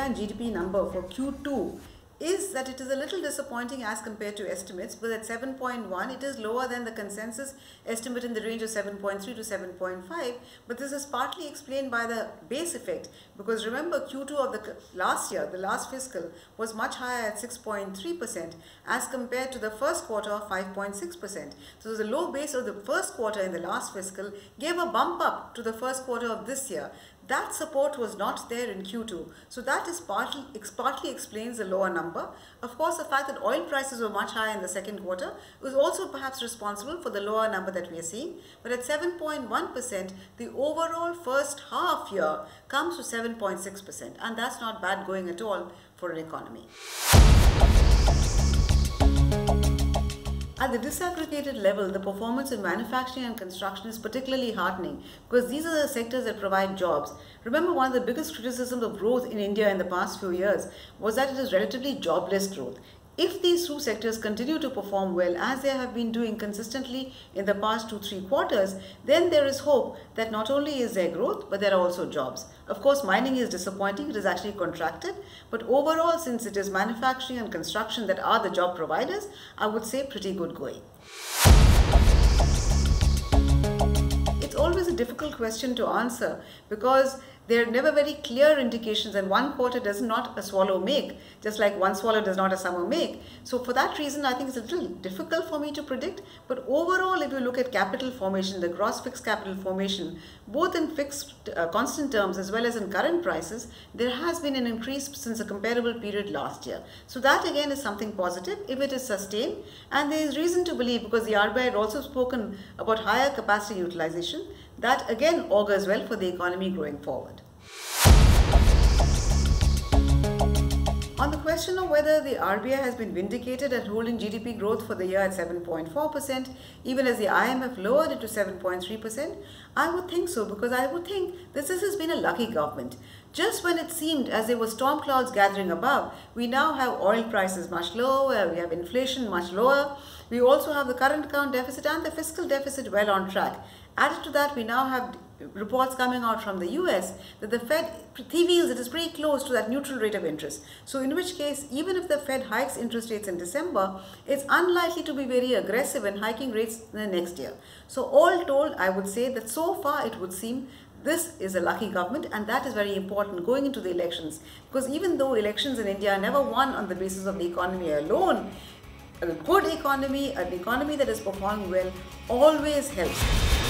headline GDP number for Q2 is that it is a little disappointing as compared to estimates, but at 7.1 it is lower than the consensus estimate in the range of 7.3 to 7.5, but this is partly explained by the base effect, because remember Q2 of the last year, the last fiscal, was much higher at 6.3% as compared to the first quarter of 5.6%. So the low base of the first quarter in the last fiscal gave a bump up to the first quarter of this year. That support was not there in Q2. So that is partly explains the lower number. Of course, the fact that oil prices were much higher in the second quarter was also perhaps responsible for the lower number that we are seeing. But at 7.1%, the overall first half year comes to 7.6%. And that's not bad going at all for an economy. At the disaggregated level, the performance in manufacturing and construction is particularly heartening because these are the sectors that provide jobs. Remember, one of the biggest criticisms of growth in India in the past few years was that it is relatively jobless growth. If these two sectors continue to perform well as they have been doing consistently in the past 2-3 quarters, then there is hope that not only is there growth, but there are also jobs. Of course, mining is disappointing, it is actually contracted, but overall, since it is manufacturing and construction that are the job providers, I would say pretty good going. It's always a difficult question to answer because there are never very clear indications, and one quarter does not a swallow make, just like one swallow does not a summer make. So for that reason, I think it's a little difficult for me to predict. But overall, if you look at capital formation, the gross fixed capital formation, both in fixed constant terms as well as in current prices, there has been an increase since a comparable period last year. So that again is something positive if it is sustained. And there is reason to believe, because the RBI had also spoken about higher capacity utilization, that again augurs well for the economy going forward. On the question of whether the RBI has been vindicated at holding GDP growth for the year at 7.4%, even as the IMF lowered it to 7.3%, I would think so, because I would think this has been a lucky government. Just when it seemed as there were storm clouds gathering above, we now have oil prices much lower, we have inflation much lower, we also have the current account deficit and the fiscal deficit well on track. Added to that, we now have reports coming out from the US that the Fed reveals it is pretty close to that neutral rate of interest. So in which case, even if the Fed hikes interest rates in December, it's unlikely to be very aggressive in hiking rates in the next year. So all told, I would say that so far it would seem this is a lucky government, and that is very important going into the elections, because even though elections in India are never won on the basis of the economy alone, a good economy, an economy that is performing well, always helps.